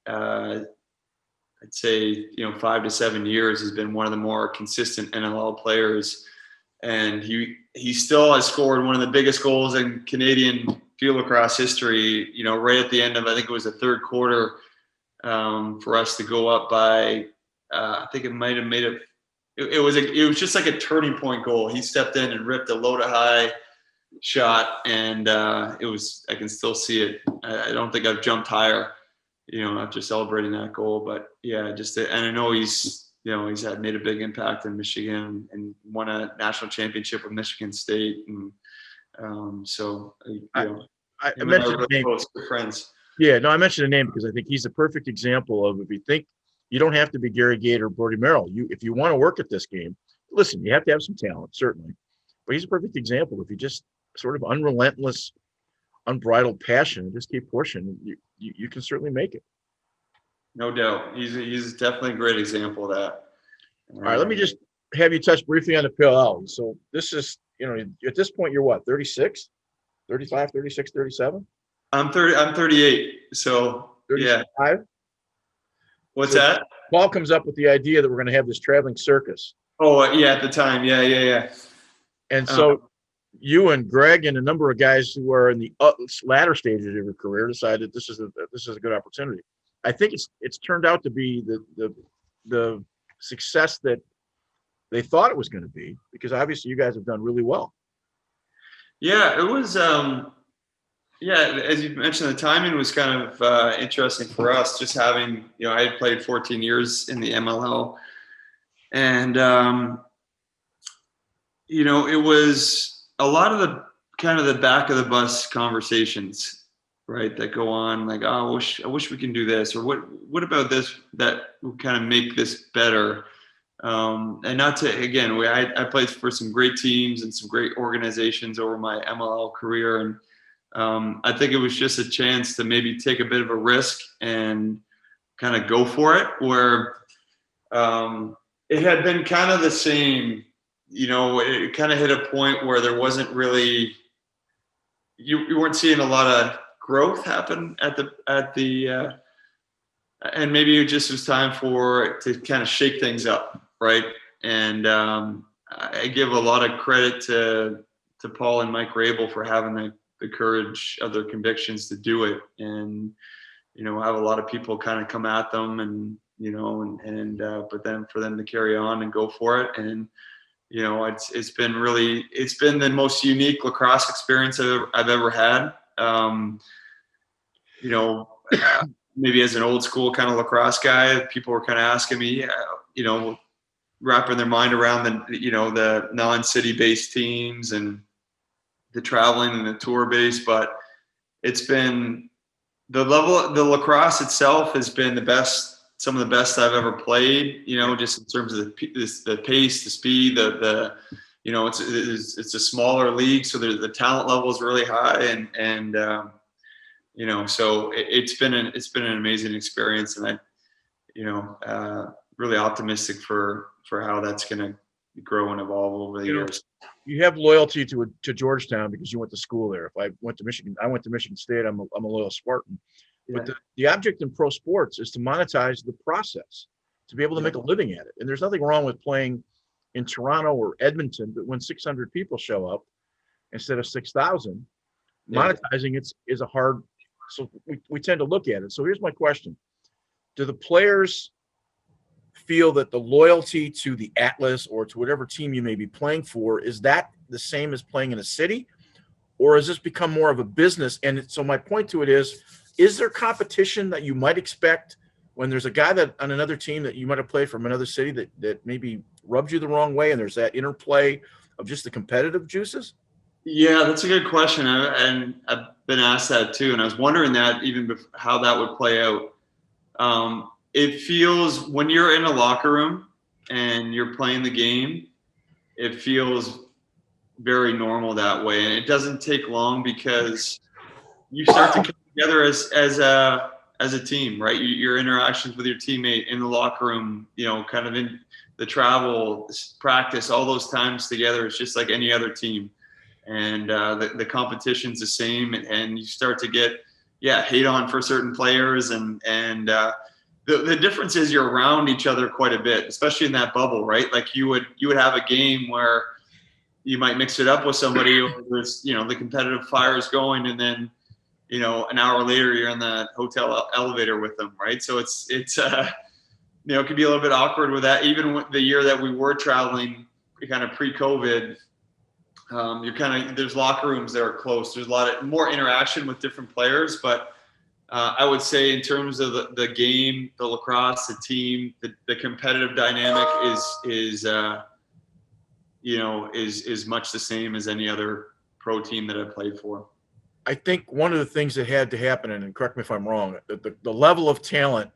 S2: I'd say, 5 to 7 years has been one of the more consistent NLL players. And he still has scored one of the biggest goals in Canadian field lacrosse history, right at the end of, I think it was the third quarter, for us to go up by, I think it might have made it was just like a turning point goal. He stepped in and ripped a low to high shot, and I can still see it. I don't think I've jumped higher, after celebrating that goal, but yeah, and I know he's made a big impact in Michigan and won a national championship with Michigan State. And I mentioned the name. Close, good friends.
S1: Yeah, no, I mentioned the name because I think he's a perfect example of, if you think you don't have to be Gary Gait or Brodie Merrill. If you want to work at this game, listen, you have to have some talent, certainly. But he's a perfect example. If you just sort of unrelentless, unbridled passion and just keep pushing, you can certainly make it.
S2: No doubt. He's definitely a great example of that.
S1: All right, let me just have you touch briefly on the PLL. So this is, at this point, you're what, 36? 35, 36, 37?
S2: I'm 38. So
S1: 35?
S2: Yeah. What's that?
S1: Paul comes up with the idea that we're going to have this traveling circus.
S2: Oh, yeah, at the time. Yeah.
S1: And so you and Greg and a number of guys who are in the latter stages of your career decided this is a good opportunity. I think it's turned out to be the success that they thought it was going to be, because obviously you guys have done really well.
S2: Yeah, it was. As you mentioned, the timing was kind of interesting for us. Just having, I had played 14 years in the MLL, and it was a lot of the kind of the back of the bus conversations, right, that go on, like, oh, I wish we can do this, or what about this that will kind of make this better. And not to, again, I played for some great teams and some great organizations over my MLL career. And I think it was just a chance to maybe take a bit of a risk and kind of go for it, where it had been kind of the same, it kind of hit a point where there wasn't really, you weren't seeing a lot of growth happen at the and maybe it just was time to kind of shake things up. Right. And I give a lot of credit to Paul and Mike Rabel for having the courage of their convictions to do it. And, have a lot of people kind of come at them but then for them to carry on and go for it. And, it's been the most unique lacrosse experience I've ever had. You know, maybe as an old school kind of lacrosse guy, people were kind of asking me, wrapping their mind around the non-city based teams and the traveling and the tour base. But it's been the lacrosse itself has been some of the best I've ever played, just in terms of the pace, the speed, it's a smaller league. So the talent level is really high so it's been an amazing experience, and really optimistic for how that's going to grow and evolve over the years.
S1: You have loyalty to Georgetown because you went to school there. If I went to Michigan, I went to Michigan State. I'm a loyal Spartan. Yeah. But the object in pro sports is to monetize the process, to be able to make a living at it. And there's nothing wrong with playing in Toronto or Edmonton, but when 600 people show up instead of 6,000, monetizing it is a hard. So we tend to look at it. So here's my question: do the players feel that the loyalty to the Atlas or to whatever team you may be playing for, is that the same as playing in a city, or has this become more of a business? And so my point to it is there competition that you might expect when there's a guy that on another team that you might have played from another city that maybe rubs you the wrong way, and there's that interplay of just the competitive juices?
S2: Yeah, that's a good question. And I've been asked that too. And I was wondering that even how that would play out. It feels, when you're in a locker room and you're playing the game, it feels very normal that way. And it doesn't take long because you start to come together as a team, right? Your interactions with your teammate in the locker room, kind of in the travel, practice, all those times together, it's just like any other team. And the competition's the same, and you start to get hate on for certain players, and the difference is you're around each other quite a bit, especially in that bubble, right? Like you would have a game where you might mix it up with somebody, or there's the competitive fire is going, and then an hour later you're in the hotel elevator with them, right? So it's it could be a little bit awkward with that. Even with the year that we were traveling, kind of pre-COVID. There's locker rooms that are close. There's a lot more interaction with different players, but I would say in terms of the game, the lacrosse, the team, the competitive dynamic is much the same as any other pro team that I've played for.
S1: I think one of the things that had to happen, and correct me if I'm wrong, the level of talent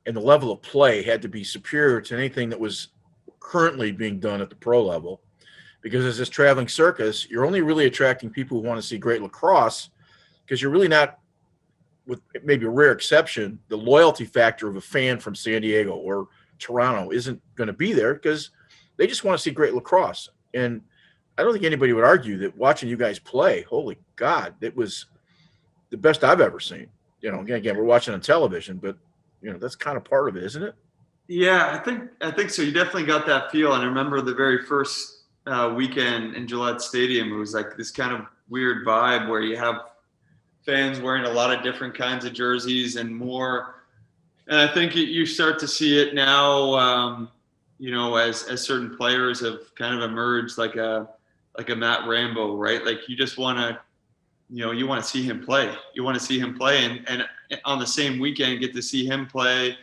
S1: and the level of play had to be superior to anything that was currently being done at the pro level. Because as this traveling circus, you're only really attracting people who want to see great lacrosse, because you're really not, with maybe a rare exception, the loyalty factor of a fan from San Diego or Toronto isn't going to be there because they just want to see great lacrosse. And I don't think anybody would argue that watching you guys play, holy God, it was the best I've ever seen. Again, we're watching on television, but that's kind of part of it, isn't it?
S2: Yeah, I think so. You definitely got that feel. And I remember the very first weekend in Gillette Stadium, it was like this kind of weird vibe where you have fans wearing a lot of different kinds of jerseys and more. And I think you start to see it now, as certain players have kind of emerged, like a Matt Rambo, right? Like you just want to, you want to see him play. You want to see him play, and on the same weekend get to see him play,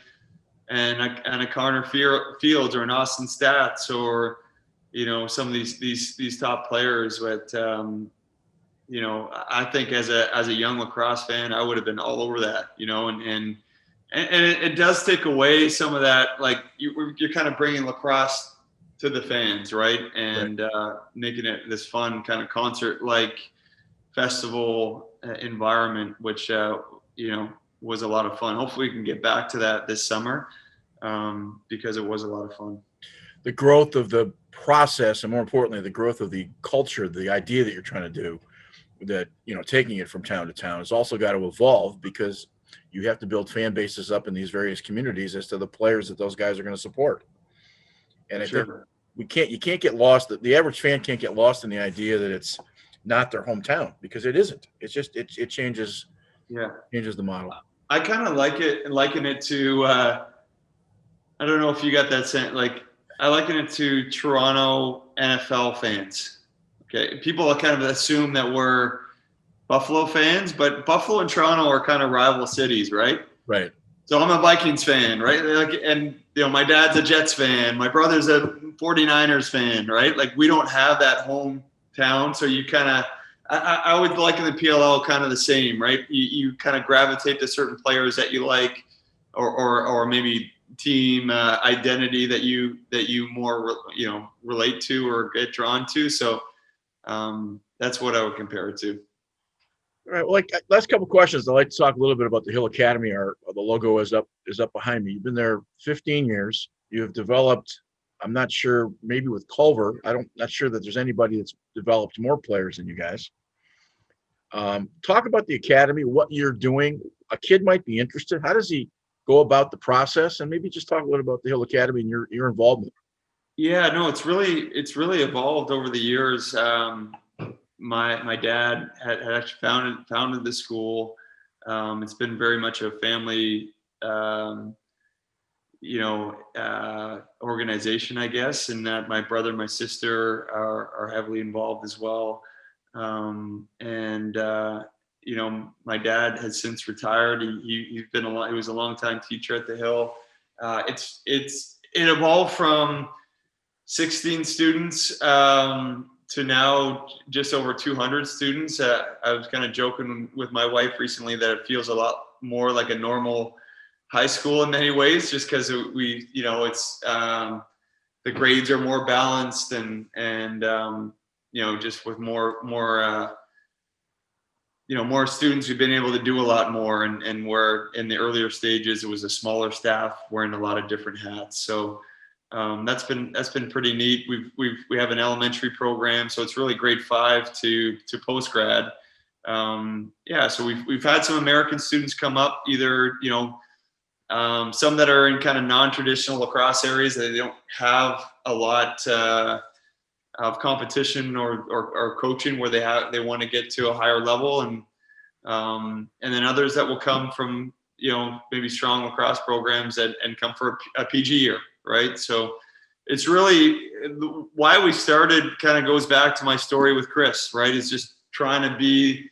S2: and a Connor Fields or an Austin Stats or some of these top players. But I think as a young lacrosse fan, I would have been all over that. And it does take away some of that. Like you're kind of bringing lacrosse to the fans, right? And making it this fun kind of concert-like festival environment, which was a lot of fun. Hopefully we can get back to that this summer because it was a lot of fun.
S1: The growth of the process, and more importantly, the growth of the culture, the idea that you're trying to do, that taking it from town to town, has also got to evolve, because you have to build fan bases up in these various communities as to the players that those guys are going to support. And I think you can't get lost. The average fan can't get lost in the idea that it's not their hometown, because it isn't. It's just it changes.
S2: Yeah,
S1: changes the model.
S2: I kind of liken it to I don't know if you got that sense. Like, I liken it to Toronto NFL fans. Okay, people kind of assume that we're Buffalo fans, but Buffalo and Toronto are kind of rival cities, right?
S1: Right.
S2: So I'm a Vikings fan, right? Like, and my dad's a Jets fan. My brother's a 49ers fan, right? Like, we don't have that hometown, so you kind of, I would liken the PLL kind of the same, right? You kind of gravitate to certain players that you like, or maybe team identity that you more relate to or get drawn to. So that's what I would compare it to.
S1: All right. Well, like last couple of questions. I'd like to talk a little bit about the Hill Academy. The logo is up behind me. You've been there 15 years. You have developed, I'm not sure, maybe with Culver. Not sure that there's anybody that's developed more players than you guys. Talk about the academy, what you're doing. A kid might be interested. How does he go about the process? And maybe just talk a little about the Hill Academy and your involvement.
S2: Yeah, no, it's really evolved over the years. My dad had actually founded the school. It's been very much a family, organization, I guess, and that my brother and my sister are heavily involved as well. My dad has since retired. He was a longtime teacher at the Hill. It evolved from 16 students to now just over 200 students. I was kind of joking with my wife recently that it feels a lot more like a normal high school in many ways, just because it's the grades are more balanced and just with more students, we've been able to do a lot more, and where in the earlier stages it was a smaller staff wearing a lot of different hats. So that's been pretty neat. We have an elementary program, so it's really grade 5 to post grad. So we've had some American students come up, either some that are in kind of non-traditional lacrosse areas that they don't have a lot of competition or coaching where they want to get to a higher level, and then others that will come from maybe strong lacrosse programs and come for a PG year, right? So it's really why we started. Kind of goes back to my story with Chris, right? It's just trying to be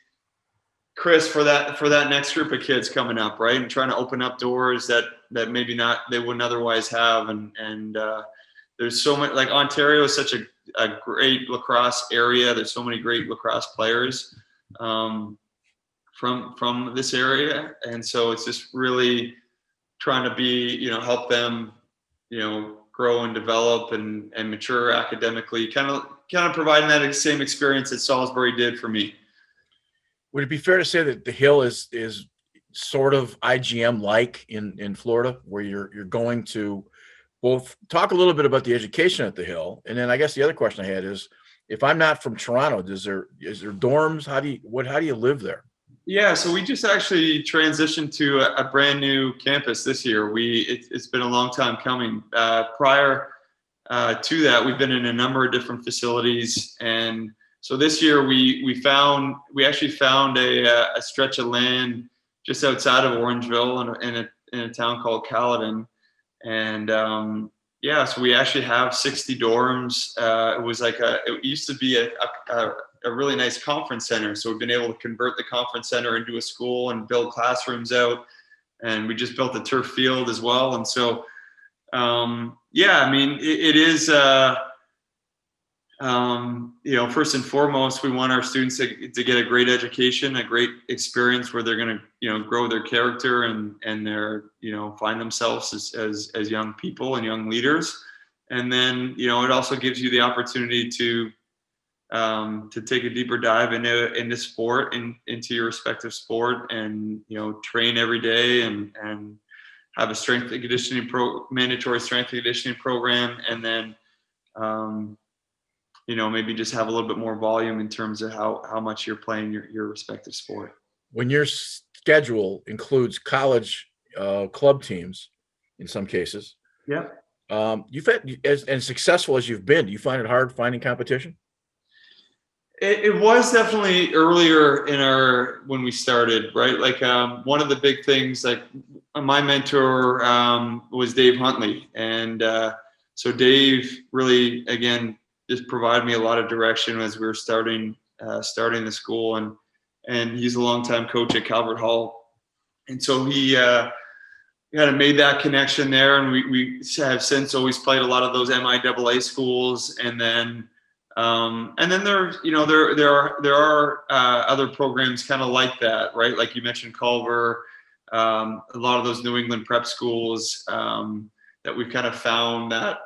S2: Chris for that next group of kids coming up, right? And trying to open up doors that maybe not they wouldn't otherwise have, and there's so much. Like, Ontario is such a great lacrosse area. There's so many great lacrosse players from this area, and so it's just really trying to be help them grow and develop and mature academically, kind of providing that same experience that Salisbury did for me.
S1: Would it be fair to say that the Hill is sort of IGM like in Florida, where you're going to both talk a little bit about the education at the Hill, and then I guess the other question I had is, if I'm not from Toronto, is there dorms? How do you live there?
S2: Yeah, so we just actually transitioned to a brand new campus this year. It's been a long time coming. Prior to that, we've been in a number of different facilities, and so this year we actually found a stretch of land just outside of Orangeville in a town called Caledon, and so we actually have 60 dorms. It used to be a really nice conference center. So we've been able to convert the conference center into a school and build classrooms out. And we just built a turf field as well. And so, it is, first and foremost, we want our students to get a great education, a great experience where they're going to, grow their character and their, find themselves as young people and young leaders. And then, it also gives you the opportunity to take a deeper dive into sport and into your respective sport, and train every day and have a strength and conditioning mandatory strength and conditioning program, and then maybe just have a little bit more volume in terms of how much you're playing your respective sport.
S1: When your schedule includes college club teams in some cases, you've had, as successful as you've been, do you find it hard finding competition?
S2: It was definitely earlier in when we started, right? Like one of the big things, like my mentor was Dave Huntley, and so Dave really, again, just provided me a lot of direction as we were starting the school, and he's a longtime coach at Calvert Hall, and so he kind of made that connection there, and we have since always played a lot of those MIAA schools, and then there are other programs kind of like that, right? Like you mentioned Culver, a lot of those New England prep schools that we've kind of found that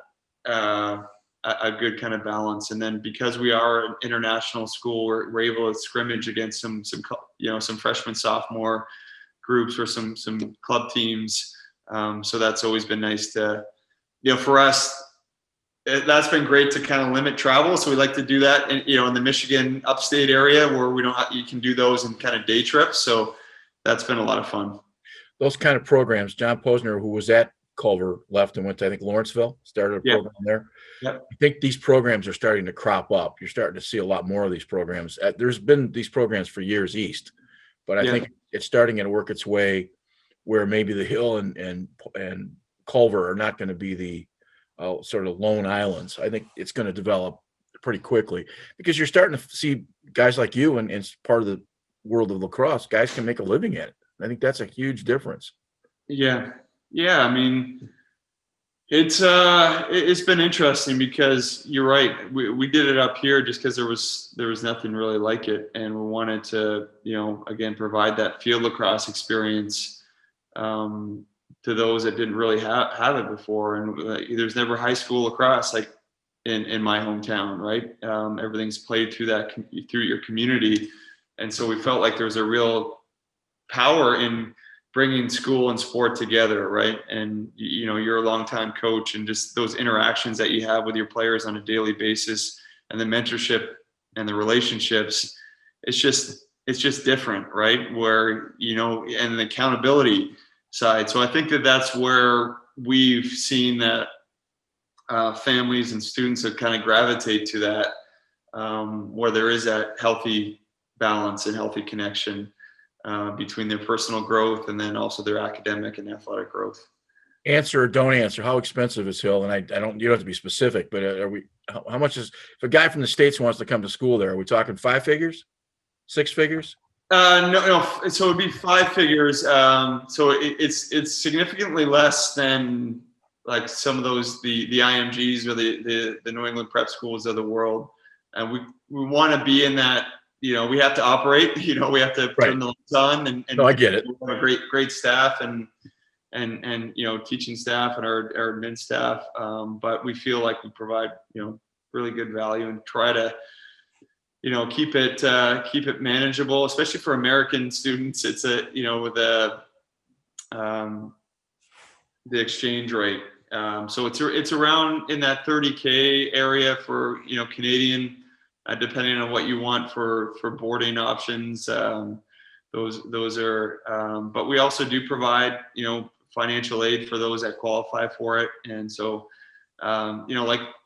S2: a good kind of balance. And then because we are an international school, we're able to scrimmage against some freshman, sophomore groups or some club teams. So that's always been nice to, for us. That's been great to kind of limit travel. So we like to do that in the Michigan upstate area where you can do those in kind of day trips. So that's been a lot of fun.
S1: Those kind of programs, John Posner, who was at Culver, left and went to, I think, Lawrenceville, started a program there.
S2: Yep.
S1: I think these programs are starting to crop up. You're starting to see a lot more of these programs. There's been these programs for years east, but I think it's starting to work its way where maybe the Hill and Culver are not going to be the sort of lone islands. I think it's going to develop pretty quickly because you're starting to see guys like you and it's part of the world of lacrosse. Guys can make a living at it. I think that's a huge difference.
S2: Yeah. I mean, it's been interesting because you're right. We did it up here just because there was nothing really like it, and we wanted to again provide that field lacrosse experience to those that didn't really have it before. And there's never high school lacrosse like in my hometown, right? Everything's played through your community, and so we felt like there was a real power in bringing school and sport together, right? And you're a longtime coach, and just those interactions that you have with your players on a daily basis, and the mentorship and the relationships, it's just different, right? Where and the accountability side. So I think that's where we've seen that families and students have kind of gravitate to that, where there is that healthy balance and healthy connection between their personal growth and then also their academic and athletic growth.
S1: Answer or don't answer. How expensive is Hill? And you don't have to be specific, but how much is, if a guy from the States wants to come to school there, are we talking 5 figures, 6 figures?
S2: No. So it'd be 5 figures. So it's significantly less than like some of those, the IMGs or the New England prep schools of the world. And we want to be in that, we have to operate, we have to turn the lights on and
S1: no, I get it.
S2: We have a great staff and teaching staff and our admin staff. But we feel like we provide, really good value and try to, keep it manageable, especially for American students. It's with the exchange rate. So it's around in that $30K area for, Canadian, depending on what you want for boarding options. Those are, but we also do provide, financial aid for those that qualify for it. And so,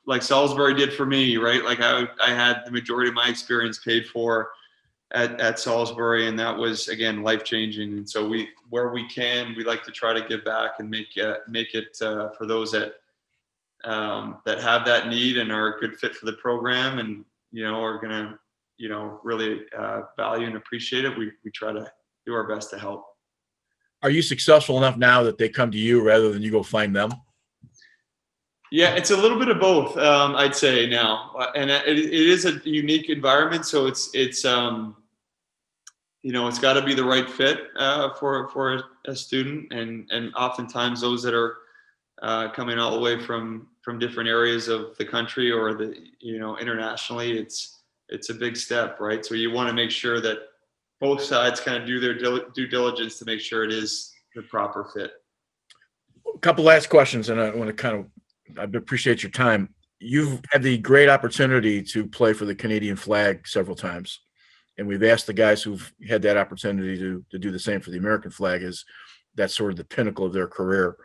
S2: like Salisbury did for me, right? Like I had the majority of my experience paid for at Salisbury, and that was, again, life-changing. And so where we can, we like to try to give back and make it for those that have that need and are a good fit for the program and, are going to, really value and appreciate it. We try to do our best to help.
S1: Are you successful enough now that they come to you rather than you go find them?
S2: Yeah, it's a little bit of both, I'd say now, and it is a unique environment. So it's it's got to be the right fit for a student, and oftentimes those that are coming all the way from different areas of the country or internationally, it's a big step, right? So you want to make sure that both sides kind of do their due diligence to make sure it is the proper fit.
S1: A couple last questions, and I want to I appreciate your time. You've had the great opportunity to play for the Canadian flag several times, and we've asked the guys who've had that opportunity to do the same for the American flag. Is that's sort of the pinnacle of their career.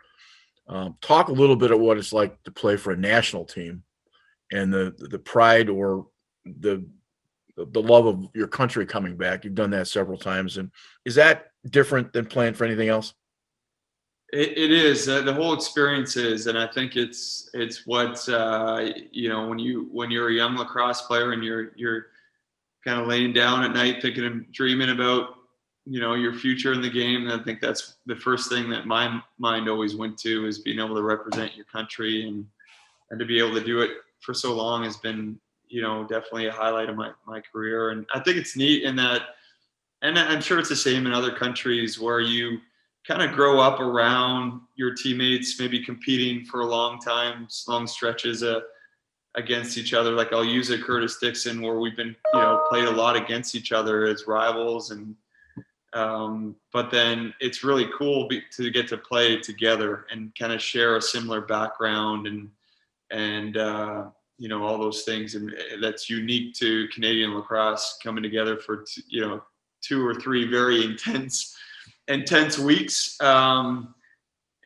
S1: Talk a little bit of what it's like to play for a national team and the pride or the the love of your country coming back. You've done that several times. And is that different than playing for anything else?
S2: It is the whole experience is, and I think it's what when you're a young lacrosse player and you're kind of laying down at night thinking and dreaming about your future in the game. And I think that's the first thing that my mind always went to, is being able to represent your country, and to be able to do it for so long has been definitely a highlight of my career. And I think it's neat in that, and I'm sure it's the same in other countries, where you kind of grow up around your teammates, maybe competing for a long stretches against each other. Like I'll use a Curtis Dixon, where we've been played a lot against each other as rivals, and but then it's really cool to get to play together and kind of share a similar background and all those things, and that's unique to Canadian lacrosse, coming together for 2 or 3 very intense weeks.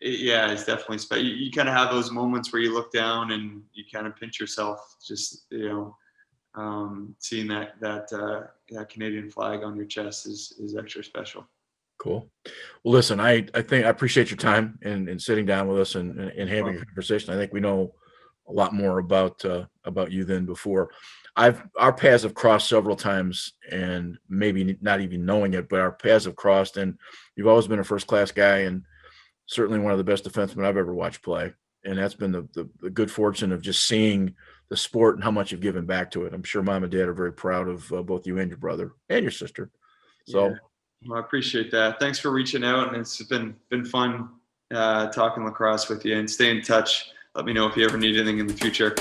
S2: It's definitely special. You kind of have those moments where you look down and you kind of pinch yourself, just seeing that Canadian flag on your chest is extra special.
S1: Cool. Well, listen, I think I appreciate your time and sitting down with us and having a conversation. I think we know a lot more about you than before. Our paths have crossed several times, and maybe not even knowing it, but our paths have crossed, and you've always been a first-class guy, and certainly one of the best defensemen I've ever watched play. And that's been the good fortune of just seeing the sport and how much you've given back to it. I'm sure mom and dad are very proud of both you and your brother and your sister. So,
S2: yeah. Well, I appreciate that. Thanks for reaching out, and it's been fun talking lacrosse with you, and stay in touch. Let me know if you ever need anything in the future.